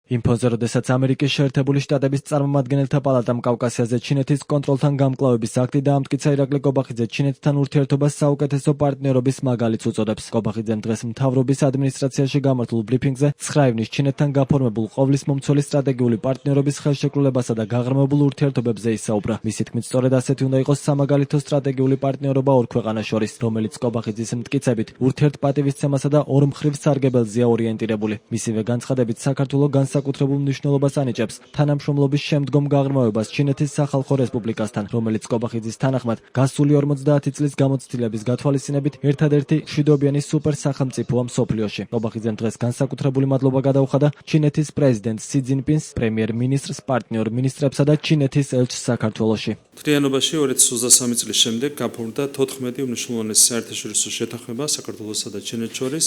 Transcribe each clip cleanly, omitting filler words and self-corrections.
იმფოზე, როდესაც ამერიკის შეერთებული შტატების წარმომადგენელთა პალატამ კავკასიაზე ჩინეთის კონტროლთან გამკლავების აქტი დაამტკიცა ირაკლი კობახიძე ჩინეთთან ურთიერთობას საუკეთესო პარტნიორობის მაგალითს უწოდებს. კობახიძემ დღეს მთავრობის ადმინისტრაციაში გამართულ ბრიფინგზე 9 ივნის ჩინეთთან გაფორმებულ ყოვლისმომცველი სტრატეგიული პარტნიორობის ხელშეკრულებასა და გაღრმავებულ ურთიერთობებზე ისაუბრა. მისი თქმით, სწორედ ასეთი უნდა იყოს სამაგალითო სტრატეგიული პარტნიორობა ორ ქვეყანას შორის, რომელიც კობახიძის მტკიცებით ურთიერთპატივისცემასა და ორმხრივ სარგებელზეა ორიენტირებული. მისივე განცხადებით, საქართველოს საკუთრებულ მნიშვნელობას ანიჭებს თანამშრომლობის შემდგომ გაღრმავებას ჩინეთის სახალხო რესპუბლიკასთან, რომელიც კობახიძის თანახმად გასული 50 წლის გამოცდილების გათვალისწინებით ერთადერთი მშვიდობიანი სუპერ სახელმწიფოა მსოფლიოში. კობახიძემ დღეს განსაკუთრებული მადლობა გადაუხადა ჩინეთის პრეზიდენტ სი ძინპინს, პრემიერ-მინისტრს, პარტნიორ მინისტრებსა და ჩინეთის ელჩს საქართველოში. მთლიანობაში 2023 წლის შემდეგ გაფორმდა 14 უმნიშვნელოვანესი საერთაშორისო შეთანხმება საქართველოსა და ჩინეთს შორის,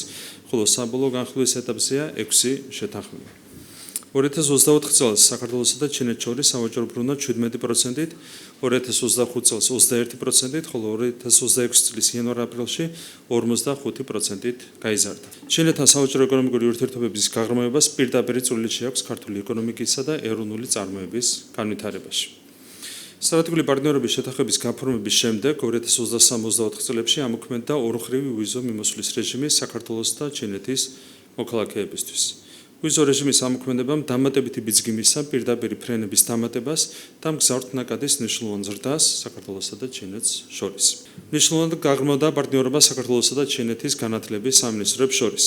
ხოლო საბოლოო განხილვის ეტაპზეა 6 შეთანხმება. 2024 წელს საქართველოსა და ჩინეთს შორის სავაჭრო ბრუნვა 17%, 2025 წელს 21%, ხოლო 2026 წლის იანვარ-აპრილში 55%-ით გაიზარდა. ჩინეთთან სავაჭრო ეკონომიკური ურთიერთობების გაღრმავებას პირდაპირი წვლილი აქვს ქართული ეკონომიკისა და ეროვნული წარმოების განვითარებაში. სტრატეგიული პარტნიორობის შეთანხმების გაფორმების შემდეგ 2023-24 წლებში ამოქმედდა ორმხრივი ვიზო მიმოსვლის რეჟიმი საქართველოს და ჩინეთის მოქალაქეებისთვის. ვიზო რეჟიმის ამოქმედებამ დამატებითი ბიძგიმისა პირდაპირი ფრენების დამატებას და მგზავრთნაკადის მნიშვნელოვან ზრდას საქართველოსა და ჩინეთს შორის. მნიშვნელოვნად გაღრმავდა პარტნიორობა საქართველოსა და ჩინეთის განათლების სამინისტროებს შორის.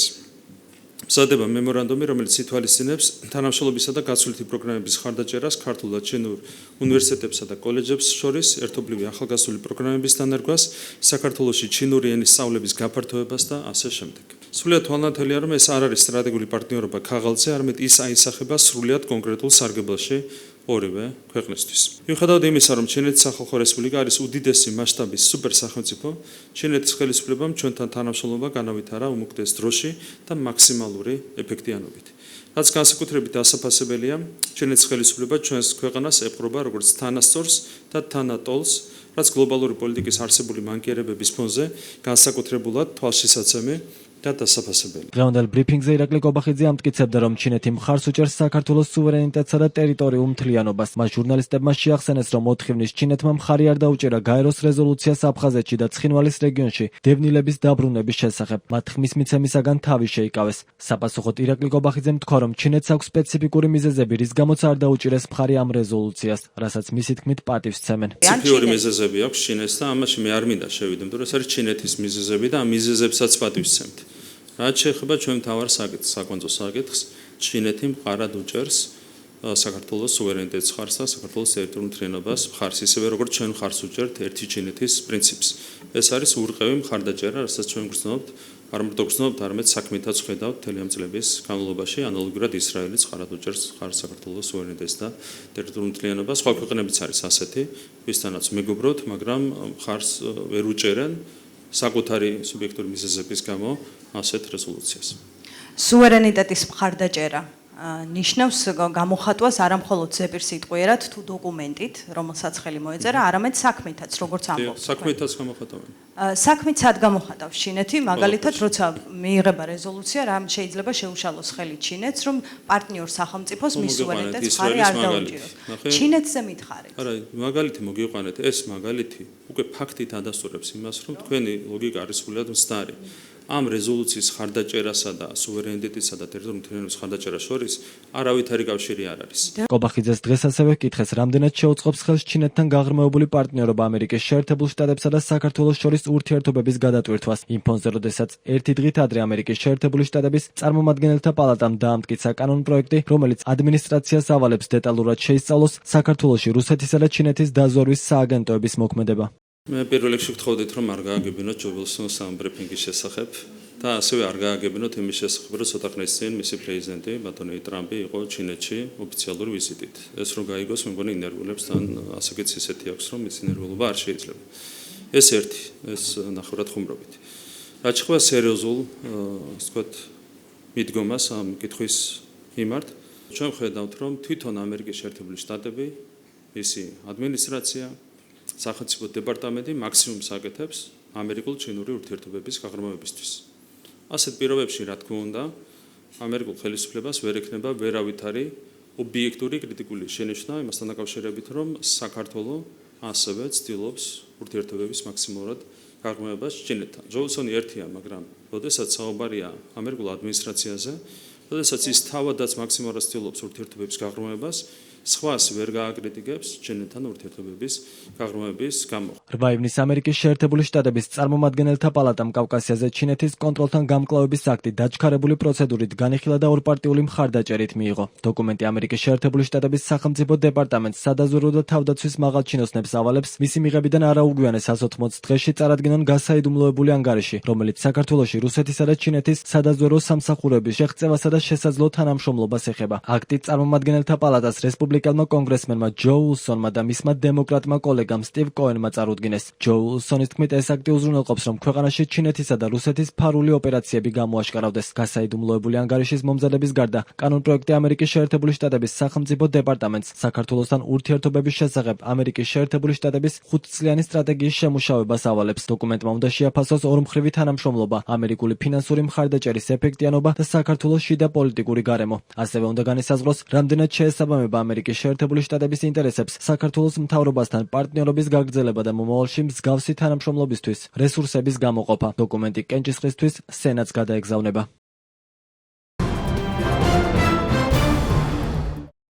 მზადდება მემორანდუმი, რომელიც ითვალისწინებს თანამშრომლობისა და გაცვლითი პროგრამების ხარდაჭერას ქართულ და ჩინურ უნივერსიტეტებსა და კოლეჯებს შორის, ერთობლივი ახალგაზრდული პროგრამების დანერგვას, საქართველოში ჩინური ენის სწავლების გაფართოებას და ასე შემდეგ. სრულიად თვალნათელია, რომ ეს არ არის სტრატეგიული პარტნიორობა ქაღალდზე, არამედ ის აისახება სრულიად კონკრეტულ სარგებელში ორივე ქვეყნისთვის. მიუხედავად იმისა, რომ ჩინეთის სახალხო რესპუბლიკა არის უდიდესი მასშტაბის სუპერ სახელმწიფო, ჩინეთის ხელისუფლებამ ჩვენთან თანამშრომლობა განავითარა უმუქდეს დროში და მაქსიმალური ეფექტიანობით. რაც განსაკუთრებით ასაფასებელია, ჩინეთის ხელისუფლება ჩვენს ქვეყანას ეპყრობა როგორც თანასწორს და თანატოლს, რაც გლობალური პოლიტიკის არსებული მანკიერებების ფონზე განსაკუთრებულად თვალშისაცემი და დასაფასებელი. დღევანდელ ბრიფინგზე ირაკლი კობახიძე ამტკიცებდა, რომ ჩინეთი მხარს უჭერს საქართველოს სუვერენიტეტსა და ტერიტორიულ მთლიანობას. მას ჟურნალისტებმა შეახსენეს, რომ 4 ივნის ჩინეთმა მხარი არ დაუჭერა გაეროს რეზოლუციას აფხაზეთში და ცხინვალის რეგიონში დევნილების დაბრუნების შესახებ. მათ ხმის მიცემისაგან თავი შეიკავეს. საპასუხოდ ირაკლი კობახიძემ თქვა, რომ ჩინეთს აქვს სპეციფიკური მიზეზები, რის გამოც არ დაუჭირეს მხარი ამ რეზოლუციას, რასაც მისი თქმით პატივს ცემენ. სპეციფიკური მიზეზები აქვს ჩინეთს და ამაში მე არ მინდა შევიდე, იმიტომ რომ ეს არის ჩინეთის მიზეზები და ამ მიზეზებსაც პატივს ცემთ. რაც შეეხება ჩვენ მთავარ საკითხს, საკვანძო საკითხს, ჩინეთი მყარად უჭერს საქართველოს სუვერენიტეტს მხარს და საქართველოს ტერიტორიულ მთლიანობას მხარს, ისევე როგორც ჩვენ მხარს უჭერთ ერთი ჩინეთის პრინციპს. ეს არის ურყევი მხარდაჭერა, რასაც ჩვენ გრძნობთ, არ მარტო გრძნობთ, არამედ საქმითაც ხედავთ მთელი ამ წლების განმავლობაში, ანალოგიურად ისრაელიც მხარად უჭერს მხარს საქართველოს სუვერენიტეტს და ტერიტორიულ მთლიანობას. სხვა ქვეყნებიც არის ასეთი, ვისთანაც მეგობრობთ, მაგრამ მხარს ვერ უჭერენ საკუთარი სუბიექტური მიზეზების გამო ასეთ რეზოლუციას. სუვერენიტეტის მხარდაჭერა ნიშნავს გამოხატვას არა მხოლოდ ზეპირსიტყვიერად თუ დოკუმენტით, რომელსაც ხელი მოეწერა, არამედ საქმითაც, როგორც ამბობთ. საქმითაც გამოხატავენ. საქმით სად გამოხატავს ჩინეთი, მაგალითად, როცა მიიღება რეზოლუცია, რამ შეიძლება შეუშალოს ხელი ჩინეთს, რომ პარტნიორ სახელმწიფოს მის სუვერენიტეტს მხარი არ დაუჭიროს. ჩინეთზე მითხარით. არა, მაგალითი მოგიყვანეთ, ეს მაგალითი უკვე ფაქტით ადასტურებს იმას, რომ თქვენი ლოგიკა არის სულად მცდარი. ამ რეზოლუციის ხარდაჭერასა და სუვერენიტეტისა და ტერიტორიულ მთლიანობის ხარდაჭერას შორის არავითარი კავშირი არ არის. კობახიძეს დღეს ასევე კითხეს, რამდენად შეუწყობს ხელს ჩინეთთან გაღრმავებული პარტნიორობა ამერიკის შეერთებულ შტატებსა და საქართველოს შორის ურთიერთობების გადატვირთვას. იმფონზე, როდესაც ერთი დღით ადრე ამერიკის შეერთებული შტატების წარმომადგენელთა პალატამ დაამტკიცა კანონპროექტი, რომელიც ადმინისტრაციას ავალებს დეტალურად შეისწავლოს საქართველოში რუსეთისა და ჩინეთის დაზვერვის სააგენტოების მოქმედება. მე პირველ რიგში ვთხოვდით, რომ არ გააგებინოთ ჯობილსონს ამ ბრიფინგის შესახებ და ასევე არ გააგებინოთ იმის შესახებ, რომ ცოტა ხნის წინ მისი პრეზიდენტი ბატონი ტრამპი იყო ჩინეთში ოფიციალური ვიზიტით. ეს რომ გაიგოს, მე მგონი ინერვულებს თან ასაკიც ისეთი აქვს, რომ ის ინერვულობა არ შეიძლება. ეს ერთი, ეს ნახევრად ხუმრობით. რაც შეეხება სერიოზულ, ასე ვთქვათ, მიდგომას ამ კითხვის მიმართ, ჩვენ ხედავთ, რომ თვითონ ამერიკის შეერთებული შტატები, მისი ადმინისტრაცია სახელმწიფო დეპარტამენტი მაქსიმუმს აკეთებს ამერიკულ-ჩინური ურთიერთობების გაღრმავებისთვის. ასეთ პირობებში, რა თქმა უნდა, ამერიკულ ხელისუფლებას ვერ ექნება ვერავითარი ობიექტური კრიტიკული შენიშვნა იმასთან დაკავშირებით, რომ საქართველოს ასევე ცდილობს ურთიერთობების მაქსიმალურად გაღრმავებას ჩინეთთან. ჯონსონი ერთია, მაგრამ როდესაც საუბარია ამერიკულ ადმინისტრაციაზე, როდესაც ის თავადაც მაქსიმალურად ცდილობს ურთიერთობების გაღრმავებას, სხვას ვერ გააკრიტიკებს ჩინეთთან ურთიერთობების გაღრმავების გამო. 8 ივნისს ამერიკის შეერთებული შტატების წარმომადგენელთა პალატამ კავკასიაზე ჩინეთის კონტროლთან გამკლავების აქტი დაჩქარებული პროცედურით განიხილა და ორპარტიული მხარდაჭერით მიიღო. დოკუმენტი ამერიკის შეერთებული შტატების სახელმწიფო დეპარტამენტს სადაზვერვო და თავდაცვის მაღალჩინოსნებს ავალებს მისი მიღებიდან არაუგვიანეს 180 დღეში წარადგინონ გასაიდუმლოებული ანგარიში, რომელიც საქართველოში რუსეთისა და ჩინეთის სადაზვერვო სამსახურების შეღწევასა და შესაძლო თანამშრომლობას ეხება. აქტი წარმომადგენელთა პალატას რესპუბლიკელმა კონგრესმენმა ჯო უილსონმა და მისმა დემოკრატმა კოლეგამ სტივ კოენმა წარუდგინეს. ჯო უილსონის თქმით, ეს აქტი უზრუნველყოფს, რომ ქვეყანაში ჩინეთისა და რუსეთის ფარული ოპერაციები გამოაშკარავდეს. გასაიდუმლოებული ანგარიშის მომზადების გარდა, კანონპროექტი ამერიკის შეერთებული შტატების სახელმწიფო დეპარტამენტს საქართველოსთან ურთიერთობების შესახებ ამერიკის შეერთებული შტატების 5-წლიანი სტრატეგიის შემუშავებას ავალებს. დოკუმენტმა უნდა შეაფასოს ორმხრივი თანამშრომლობა, ამერიკული ფინანსური მხარდაჭერის ეფექტიანობა და საქართველოს შიდა პოლიტიკური გარემო. ასევე უნდა განისაზღვროს, რამდენად შეესაბამება ამერიკის შეერთებული შტატების ინტერესებს საქართველოს მთავრობასთან პარტნიორობის გაგრძელება და მომავალში მსგავსი თანამშრომლობისთვის რესურსების გამოყოფა. დოკუმენტი კენჭისყრისთვის სენატს გადაეგზავნება.